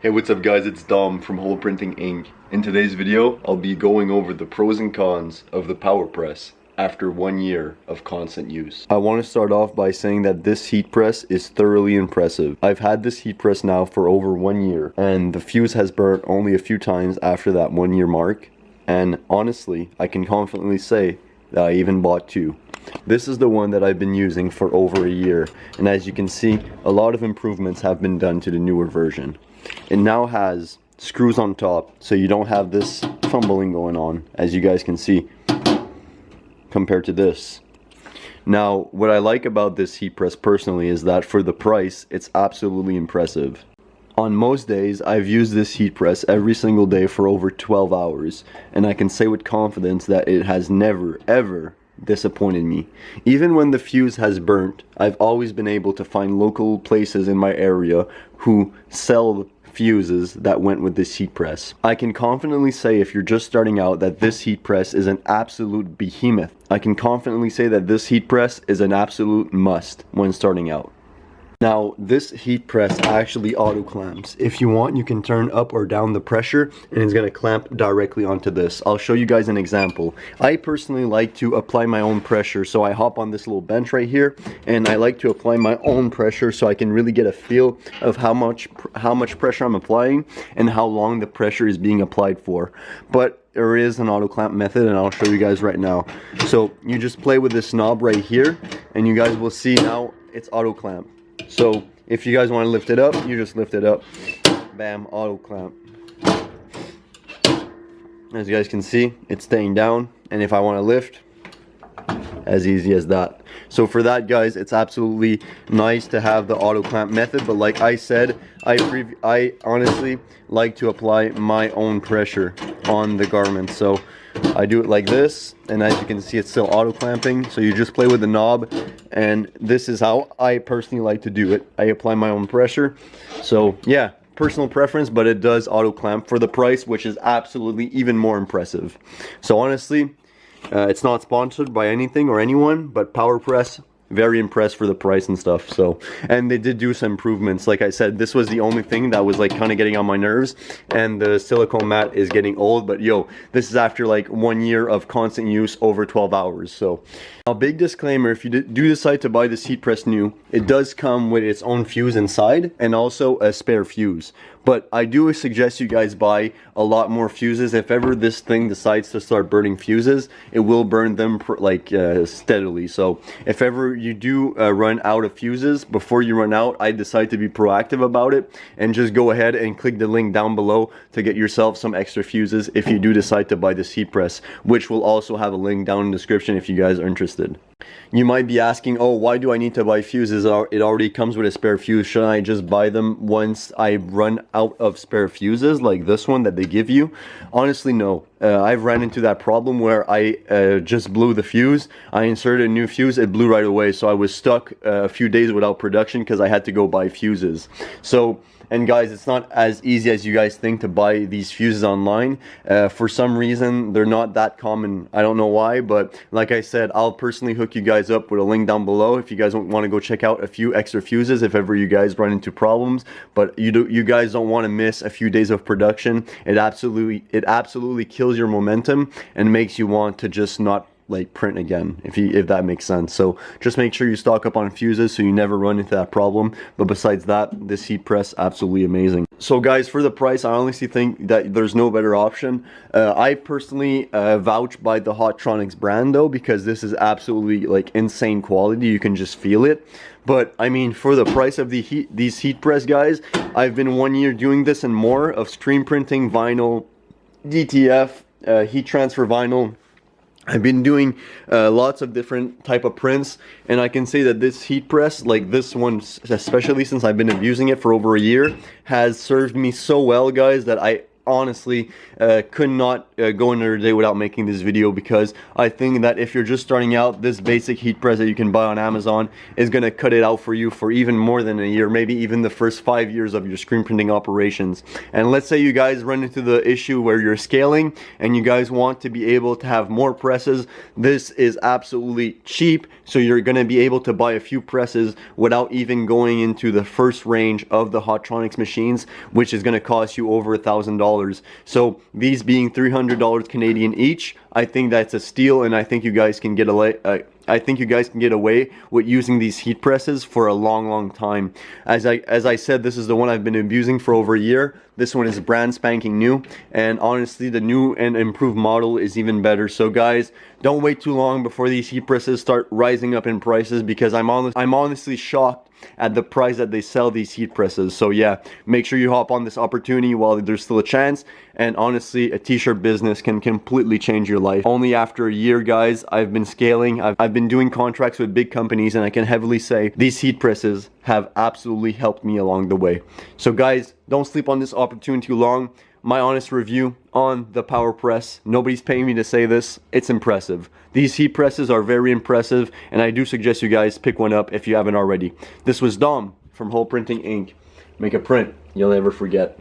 Hey, what's up guys, it's Dom from Hole Printing Inc. In today's video, I'll be going over the pros and cons of the power press after 1 year of constant use. I want to start off by saying that this heat press is thoroughly impressive. I've had this heat press now for over 1 year, and the fuse has burnt only a few times after that 1 year mark, and honestly, I can confidently say that I even bought two. This is the one that I've been using for over a year, and as you can see, a lot of improvements have been done to the newer version. It now has screws on top, so you don't have this fumbling going on, as you guys can see, compared to this. Now, what I like about this heat press personally is that for the price, it's absolutely impressive. On most days, I've used this heat press every single day for over 12 hours, and I can say with confidence that it has never, ever disappointed me. Even when the fuse has burnt, I've always been able to find local places in my area who sell fuses that went with this heat press. I can confidently say, if you're just starting out, that this heat press is an absolute behemoth. I can confidently say that this heat press is an absolute must when starting out. Now, this heat press actually auto clamps. If you want, you can turn up or down the pressure and it's going to clamp directly onto this. I'll show you guys an example. I personally like to apply my own pressure, so I hop on this little bench right here and I like to apply my own pressure so I can really get a feel of how much pressure I'm applying and how long the pressure is being applied for. But there is an auto clamp method, and I'll show you guys right now. So you just play with this knob right here and you guys will see now it's auto clamp. So if you guys want to lift it up, you just lift it up. Bam, auto clamp. As you guys can see, it's staying down, and if I want to lift, as easy as that. So for that, guys, it's absolutely nice to have the auto clamp method, but like I said, I honestly like to apply my own pressure on the garment. So I do it like this, and as you can see, it's still auto clamping. So you just play with the knob, and this is how I personally like to do it. I apply my own pressure. So yeah, personal preference, but it does auto clamp for the price, which is absolutely even more impressive. So honestly, it's not sponsored by anything or anyone, but PowerPress, very impressed for the price and stuff. So, and they did do some improvements. Like I said, this was the only thing that was like kind of getting on my nerves, and the silicone mat is getting old, but yo, this is after like 1 year of constant use over 12 hours. So a big disclaimer, if you do decide to buy this heat press new, it does come with its own fuse inside and also a spare fuse. But I do suggest you guys buy a lot more fuses. If ever this thing decides to start burning fuses, it will burn them steadily. So if ever you do run out of fuses, before you run out, I decide to be proactive about it and just go ahead and click the link down below to get yourself some extra fuses if you do decide to buy this heat press, which will also have a link down in the description if you guys are interested. You might be asking, oh, why do I need to buy fuses? It already comes with a spare fuse. Should I just buy them once I run out of spare fuses like this one that they give you? Honestly, no. I've ran into that problem where I just blew the fuse. I inserted a new fuse, it blew right away. So I was stuck a few days without production because I had to go buy fuses. So, and guys, it's not as easy as you guys think to buy these fuses online. For some reason, they're not that common. I don't know why, but like I said, I'll personally hook you guys up with a link down below if you guys want to go check out a few extra fuses if ever you guys run into problems. But you guys don't want to miss a few days of production. It absolutely kills your momentum and makes you want to just not like print again, if that makes sense. So just make sure you stock up on fuses so you never run into that problem. But besides that, this heat press, absolutely amazing. So guys, for the price, I honestly think that there's no better option. I personally vouch by the Hotronix brand though, because this is absolutely like insane quality. You can just feel it. But I mean, for the price of these heat press, guys, I've been 1 year doing this and more of screen printing, vinyl, DTF, heat transfer vinyl. I've been doing lots of different type of prints, and I can say that this heat press, like this one especially since I've been using it for over a year, has served me so well, guys, that honestly could not go another day without making this video, because I think that if you're just starting out, this basic heat press that you can buy on Amazon is going to cut it out for you for even more than a year, maybe even the first 5 years of your screen printing operations. And let's say you guys run into the issue where you're scaling and you guys want to be able to have more presses. This is absolutely cheap, so you're going to be able to buy a few presses without even going into the first range of the Hotronix machines, which is going to cost you over $1,000. So these being $300 Canadian each, I think that's a steal, and I think you guys can get away with using these heat presses for a long time. As I said, this is the one I've been abusing for over a year. This one is brand spanking new, and honestly the new and improved model is even better. So guys, don't wait too long before these heat presses start rising up in prices, because I'm honestly shocked at the price that they sell these heat presses. So yeah, make sure you hop on this opportunity while there's still a chance. And honestly, a t-shirt business can completely change your life. Only after a year, guys, I've been scaling. I've been doing contracts with big companies, and I can heavily say these heat presses have absolutely helped me along the way. So guys, don't sleep on this opportunity too long. My honest review on the Power Press, nobody's paying me to say this, it's impressive. These heat presses are very impressive, and I do suggest you guys pick one up if you haven't already. This was Dom from Hole Printing Inc. Make a print you'll never forget.